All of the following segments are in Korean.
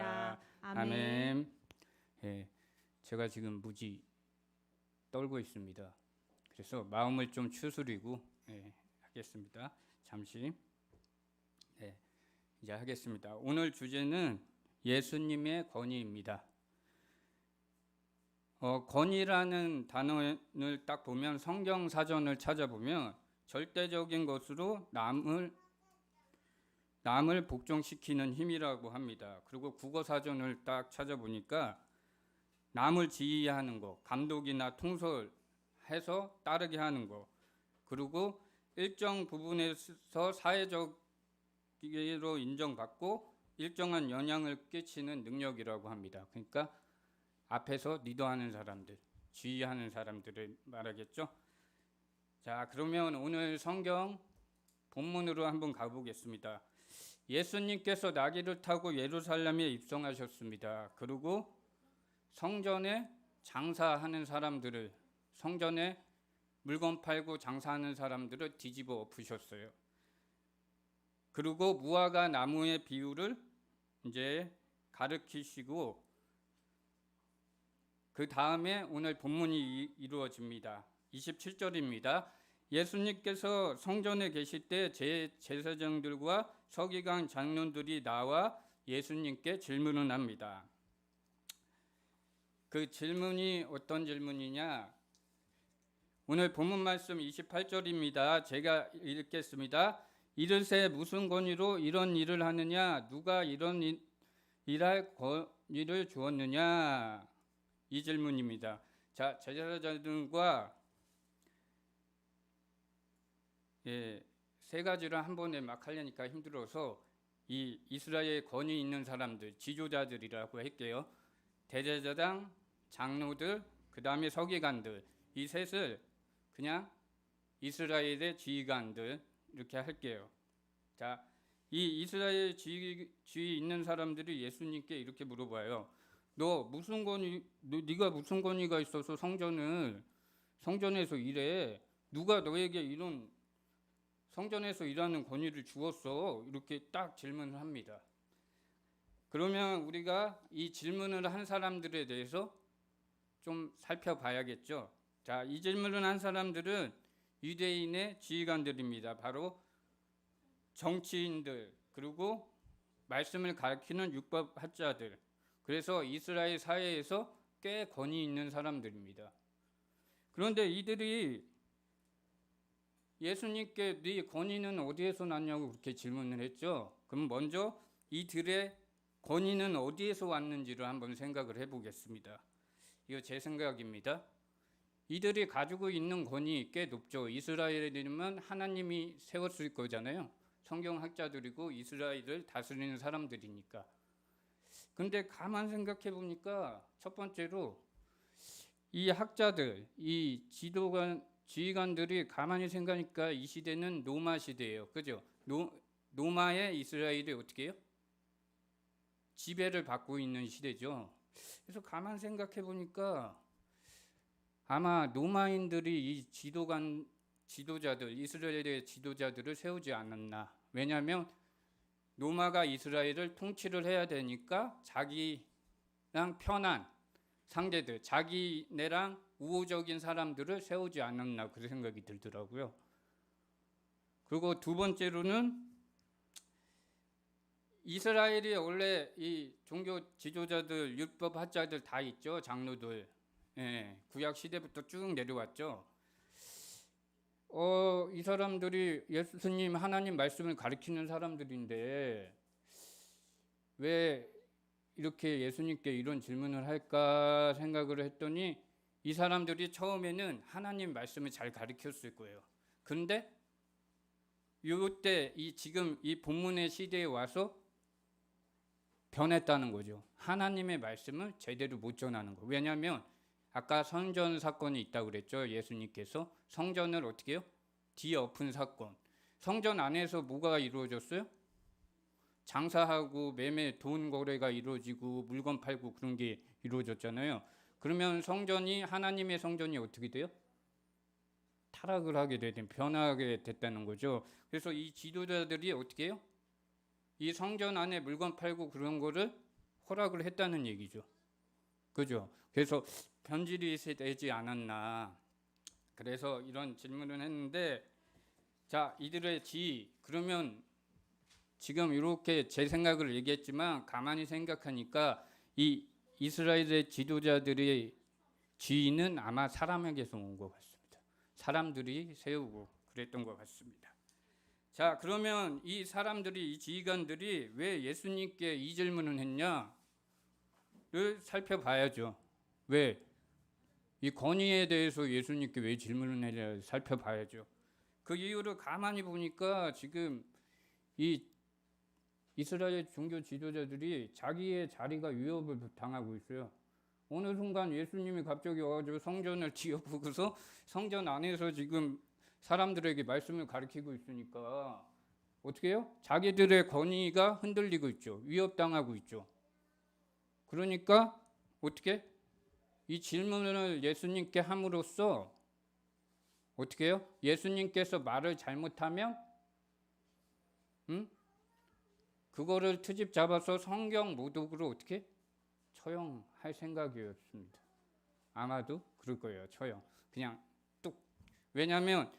믿습니다. 아멘. 예, 제가 지금 무지 떨고 있습니다. 그래서 마음을 좀 추스리고 하겠습니다. 잠시. 이제 하겠습니다. 오늘 주제는 예수님의 권위입니다. 권위라는 단어를 딱 보면 성경 사전을 찾아보면 절대적인 것으로 남을 복종시키는 힘이라고 합니다. 그리고 국어 사전을 딱 찾아보니까 남을 지휘하는 것, 감독이나 통솔해서 따르게 하는 것, 그리고 일정 부분에서 사회적으로 인정받고 일정한 영향을 끼치는 능력이라고 합니다. 그러니까 앞에서 리더하는 사람들, 지휘하는 사람들을 말하겠죠. 자, 그러면 오늘 성경 본문으로 한번 가보겠습니다. 예수님께서 나귀를 타고 예루살렘에 입성하셨습니다. 그리고 성전에 장사하는 사람들을, 성전에 물건 팔고 장사하는 사람들을 뒤집어 엎으셨어요. 그리고 무화과 나무의 비유를 이제 가르치시고 그 다음에 오늘 본문이 이루어집니다. 27절입니다. 예수님께서 성전에 계실 때 제사장들과 서기관 장로들이 나와 예수님께 질문을 합니다. 그 질문이 어떤 질문이냐? 오늘 본문 말씀 28절입니다. 제가 읽겠습니다. 이르세 무슨 권위로 이런 일을 하느냐? 누가 이런 일할 권위를 주었느냐? 이 질문입니다. 자, 제자들과 세 가지를 한 번에 막 하려니까 힘들어서 이 이스라엘 권위 있는 사람들, 지도자들이라고 할게요. 대제사장, 장로들, 그 다음에 서기관들, 이 셋을 그냥 이스라엘의 지휘관들 이렇게 할게요. 자, 이 이스라엘 지위 있는 사람들이 예수님께 이렇게 물어봐요. 네가 무슨 권위가 있어서 성전에서 일해? 누가 너에게 이런 성전에서 일하는 권위를 주었어? 이렇게 딱 질문을 합니다. 그러면 우리가 이 질문을 한 사람들에 대해서 좀 살펴봐야겠죠. 자, 이 질문을 한 사람들은 유대인의 지휘관들입니다. 바로 정치인들, 그리고 말씀을 가르치는 율법학자들. 그래서 이스라엘 사회에서 꽤 권위 있는 사람들입니다. 그런데 이들이 예수님께 네 권위는 어디에서 났냐고 그렇게 질문을 했죠. 그럼 먼저 이들의 권위는 어디에서 왔는지를 한번 생각을 해보겠습니다. 이거 제 생각입니다. 이들이 가지고 있는 권위 꽤 높죠. 이스라엘이면 하나님이 세웠을 거잖아요. 성경학자들이고 이스라엘을 다스리는 사람들이니까. 근데 가만 생각해 보니까 첫 번째로 이 학자들, 이 지휘관들이 가만히 생각하니까 이 시대는 로마 시대예요. 그죠? 로마의 이스라엘이 어떻게 해요? 지배를 받고 있는 시대죠. 그래서 가만 생각해 보니까 아마 로마인들이 이 지도자들, 이스라엘의 지도자들을 세우지 않았나. 왜냐하면 로마가 이스라엘을 통치를 해야 되니까 자기랑 편한 상대들, 자기네랑 우호적인 사람들을 세우지 않았나 그런 생각이 들더라고요. 그리고 두 번째로는 이스라엘이 원래 이 종교 지도자들, 율법학자들 다 있죠. 장로들. 구약 시대부터 쭉 내려왔죠. 이 사람들이 예수님 하나님 말씀을 가르치는 사람들인데 왜 이렇게 예수님께 이런 질문을 할까 생각을 했더니 이 사람들이 처음에는 하나님 말씀을 잘 가르쳤을 거예요. 그런데 이때 지금 이 본문의 시대에 와서 변했다는 거죠. 하나님의 말씀을 제대로 못 전하는 거. 왜냐하면 아까 성전 사건이 있다고 그랬죠. 예수님께서 성전을 어떻게 해요? 뒤엎은 사건. 성전 안에서 뭐가 이루어졌어요? 장사하고 매매 돈 거래가 이루어지고 물건 팔고 그런 게 이루어졌잖아요. 그러면 성전이 하나님의 성전이 어떻게 돼요? 타락을 하게 되든 변하게 됐다는 거죠. 그래서 이 지도자들이 어떻게 해요? 이 성전 안에 물건 팔고 그런 거를 허락을 했다는 얘기죠. 그죠? 그래서 변질이 되지 않았나. 그래서 이런 질문을 했는데, 자, 이들의 지위, 그러면 지금 이렇게 제 생각을 얘기했지만 가만히 생각하니까 이 이스라엘의 지도자들의 지위는 아마 사람에게서 온 것 같습니다. 사람들이 세우고 그랬던 것 같습니다. 자, 그러면 이 사람들이, 이 지휘관들이 왜 예수님께 이 질문을 했냐를 살펴봐야죠. 왜? 이 권위에 대해서 예수님께 왜 질문을 했냐 살펴봐야죠. 그 이유를 가만히 보니까 지금 이 이스라엘 종교 지도자들이 자기의 자리가 위협을 당하고 있어요. 어느 순간 예수님이 갑자기 와가지고 성전을 뒤엎고서 성전 안에서 지금 사람들에게 말씀을 가르치고 있으니까 어떻게 해요? 자기들의 권위가 흔들리고 있죠. 위협당하고 있죠. 그러니까 어떻게? 이 질문을 예수님께 함으로써 어떻게 해요? 예수님께서 말을 잘못하면 그거를 트집 잡아서 성경 모독으로 어떻게? 처형할 생각이었습니다. 아마도 그럴 거예요. 처형. 그냥 뚝. 왜냐하면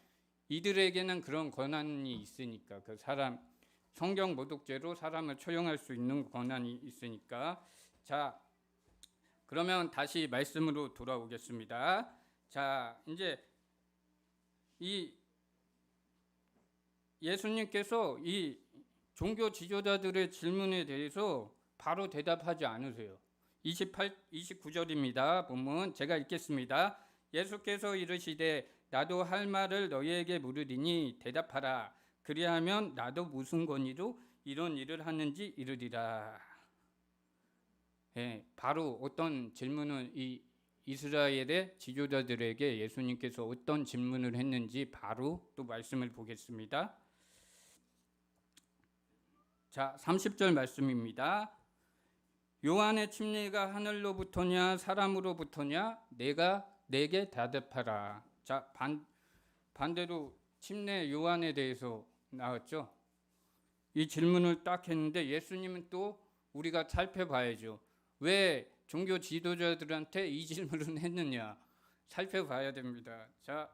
이들에게는 그런 권한이 있으니까. 그 사람 성경 모독죄로 사람을 처형할 수 있는 권한이 있으니까. 자, 그러면 다시 말씀으로 돌아오겠습니다. 자, 이제 이 예수님께서 이 종교 지도자들의 질문에 대해서 바로 대답하지 않으세요. 29절입니다. 본문 제가 읽겠습니다. 예수께서 이르시되 나도 할 말을 너희에게 물으리니 대답하라. 그리하면 나도 무슨 권위로 이런 일을 하는지 이르리라. 예, 바로 어떤 질문을 이 이스라엘의 지도자들에게 예수님께서 어떤 질문을 했는지 바로 또 말씀을 보겠습니다. 자, 30절 말씀입니다. 요한의 침례가 하늘로부터냐 사람으로부터냐 내가 내게 대답하라. 자, 반대로 침례 요한에 대해서 나왔죠. 이 질문을 딱 했는데 예수님은 또 우리가 살펴봐야죠. 왜 종교 지도자들한테 이 질문을 했느냐 살펴봐야 됩니다. 자,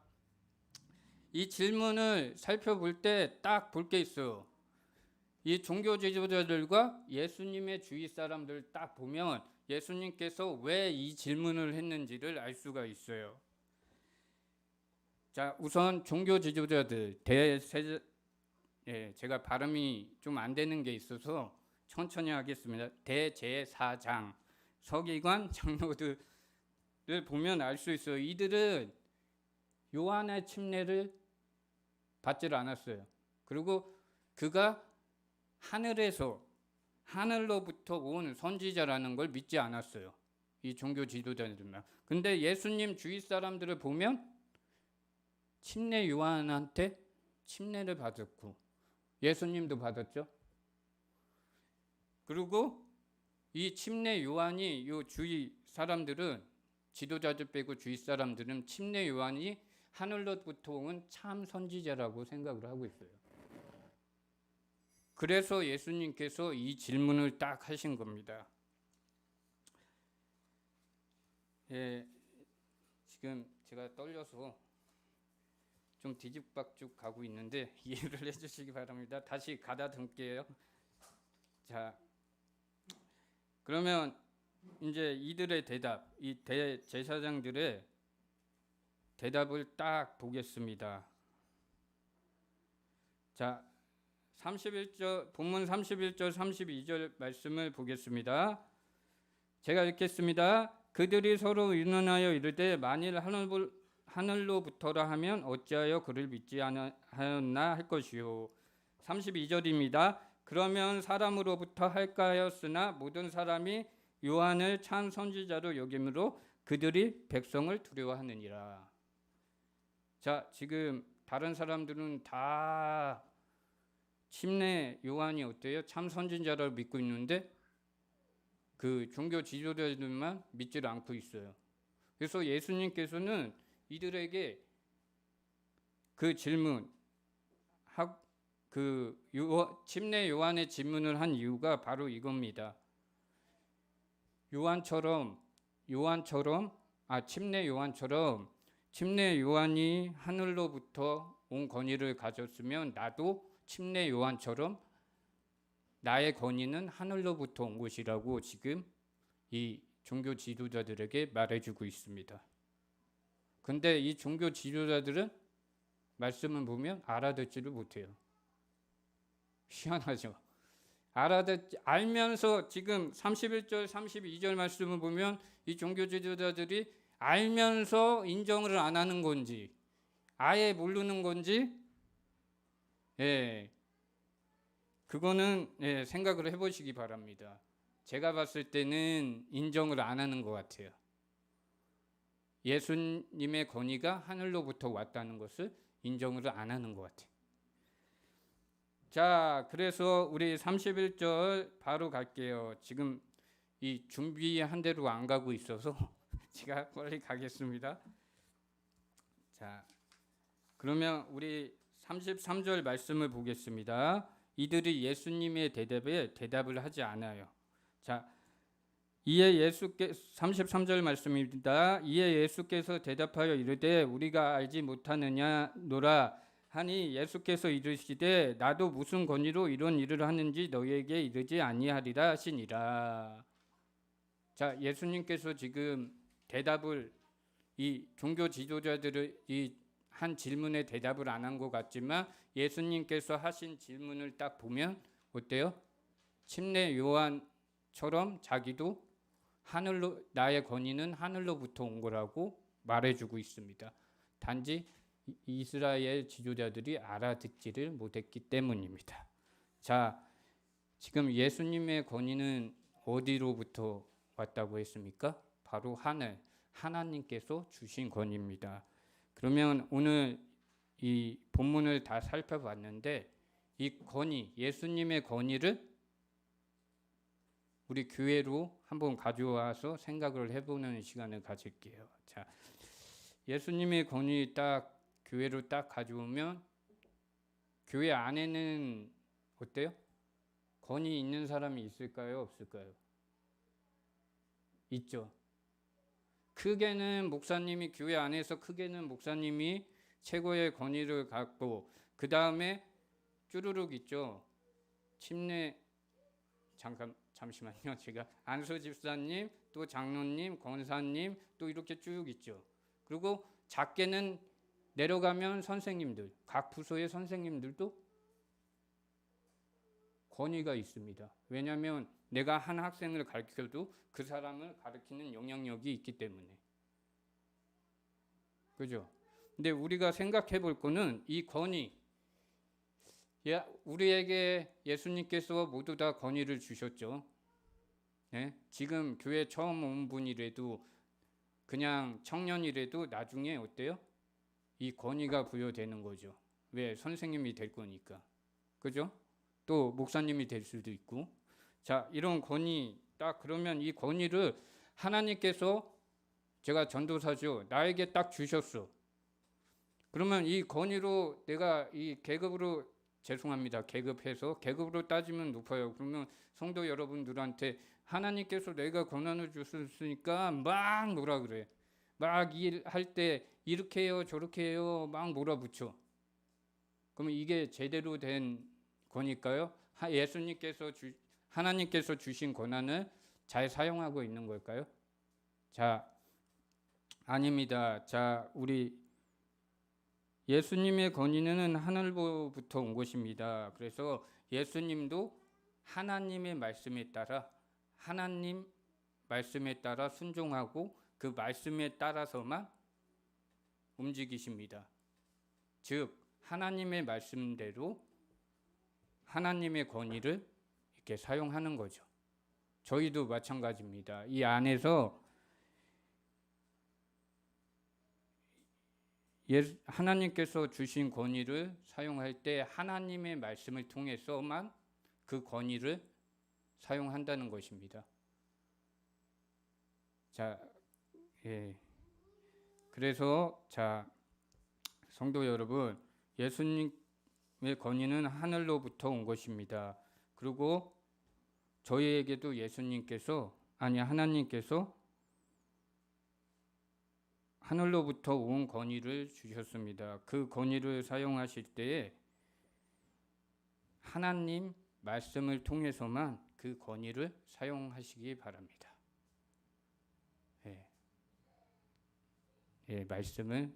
이 질문을 살펴볼 때 딱 볼 게 있어요. 이 종교 지도자들과 예수님의 주위 사람들 딱 보면 예수님께서 왜 이 질문을 했는지를 알 수가 있어요. 자, 우선 종교 지도자들 제가 발음이 좀 안 되는 게 있어서 천천히 하겠습니다. 대제사장, 서기관, 장로들을 보면 알 수 있어요. 이들은 요한의 침례를 받질 않았어요. 그리고 그가 하늘로부터 온 선지자라는 걸 믿지 않았어요. 이 종교 지도자들만. 근데 예수님 주위 사람들을 보면 침례 요한한테 침례를 받았고 예수님도 받았죠. 그리고 이 침례 요한이 요 주위 사람들은 지도자들 빼고 주위 사람들은 침례 요한이 하늘로부터 온 참 선지자라고 생각을 하고 있어요. 그래서 예수님께서 이 질문을 딱 하신 겁니다. 예, 지금 제가 떨려서 좀 뒤죽박죽 가고 있는데 이해를 해주시기 바랍니다. 다시 가다듬게요. 자, 그러면 이제 이들의 대답, 이 대제사장들의 대답을 딱 보겠습니다. 자, 31절 본문 31절 32절 말씀을 보겠습니다. 제가 읽겠습니다. 그들이 서로 의논하여 이르되 만일 하늘로부터라 하면 어찌하여 그를 믿지 하였나 할 것이요. 32절입니다. 그러면 사람으로부터 할까 하였으나 모든 사람이 요한을 참 선지자로 여김으로 그들이 백성을 두려워하느니라. 자, 지금 다른 사람들은 다 침례 요한이 어때요? 참 선지자를 믿고 있는데 그 종교 지도자들만 믿지를 않고 있어요. 그래서 예수님께서는 이들에게 그 질문, 침례 요한의 질문을 한 이유가 바로 이겁니다. 침례 요한처럼 침례 요한이 하늘로부터 온 권위를 가졌으면 나도 침례 요한처럼 나의 권위는 하늘로부터 온 것이라고 지금 이 종교 지도자들에게 말해주고 있습니다. 근데 이 종교 지도자들은 말씀을 보면 알아듣지를 못해요. 희한하죠. 알면서 지금 31절, 32절 말씀을 보면 이 종교 지도자들이 알면서 인정을 안 하는 건지 아예 모르는 건지 그거는 생각을 해보시기 바랍니다. 제가 봤을 때는 인정을 안 하는 것 같아요. 예수님의 권위가 하늘로부터 왔다는 것을 인정을 안 하는 것 같아요. 자, 그래서 우리 31절 바로 갈게요. 지금 이 준비한 대로 안 가고 있어서 제가 빨리 가겠습니다. 자, 그러면 우리 33절 말씀을 보겠습니다. 이들이 예수님의 대답에 대답을 하지 않아요. 자, 33절 말씀입니다. 이에 예수께서 대답하여 이르되 우리가 알지 못하느냐노라 하니 예수께서 이르시되 나도 무슨 권위로 이런 일을 하는지 너희에게 이르지 아니하리라 하시니라. 자, 예수님께서 지금 대답을 이 종교 지도자들의 이 한 질문에 대답을 안 한 것 같지만 예수님께서 하신 질문을 딱 보면 어때요? 침례 요한처럼 자기도 하늘로 나의 권위는 하늘로부터 온 거라고 말해주고 있습니다. 단지 이스라엘 지도자들이 알아듣지를 못했기 때문입니다. 자, 지금 예수님의 권위는 어디로부터 왔다고 했습니까? 바로 하나님께서 주신 권위입니다. 그러면 오늘 이 본문을 다 살펴봤는데 이 권위, 예수님의 권위를 우리 교회로 한번 가져와서 생각을 해보는 시간을 가질게요. 자, 예수님의 권위 딱 교회로 딱 가져오면 교회 안에는 어때요? 권위 있는 사람이 있을까요? 없을까요? 있죠. 크게는 목사님이 교회 안에서 크게는 목사님이 최고의 권위를 갖고 그 다음에 쭈루룩 있죠. 잠시만요. 제가 안수 집사님, 또 장로님, 권사님 또 이렇게 쭉 있죠. 그리고 작게는 내려가면 선생님들, 각 부서의 선생님들도 권위가 있습니다. 왜냐하면 내가 한 학생을 가르쳐도 그 사람을 가르치는 영향력이 있기 때문에. 그죠? 근데 우리가 생각해 볼 거는 이 권위, 우리에게 예수님께서 모두 다 권위를 주셨죠. 지금 교회 처음 온 분이라도 그냥 청년이라도 나중에 어때요? 이 권위가 부여되는 거죠. 왜? 선생님이 될 거니까. 그죠? 또 목사님이 될 수도 있고. 자, 이런 권위 딱 그러면 이 권위를 하나님께서 제가 전도사죠. 나에게 딱 주셨어. 그러면 이 권위로 내가 이 계급으로 계급으로 따지면 높아요. 그러면 성도 여러분들한테 하나님께서 내가 권한을 주셨으니까 막 뭐라 그래. 막 일할 때 이렇게 해요 저렇게 해요 막 몰아붙여. 그러면 이게 제대로 된 권위일까요? 하나님께서 주신 권한을 잘 사용하고 있는 걸까요? 자, 아닙니다. 자, 우리 예수님의 권위는 하늘로부터 온 것입니다. 그래서 예수님도 하나님의 말씀에 따라 순종하고 그 말씀에 따라서만 움직이십니다. 즉 하나님의 말씀대로 하나님의 권위를 이렇게 사용하는 거죠. 저희도 마찬가지입니다. 이 안에서 하나님께서 주신 권위를 사용할 때 하나님의 말씀을 통해서만 그 권위를 사용한다는 것입니다. 자, 그래서 자, 성도 여러분, 예수님의 권위는 하늘로부터 온 것입니다. 그리고 저희에게도 예수님께서 하나님께서 하늘로부터 온 권위를 주셨습니다. 그 권위를 사용하실 때에 하나님 말씀을 통해서만 그 권위를 사용하시기 바랍니다. 예, 말씀을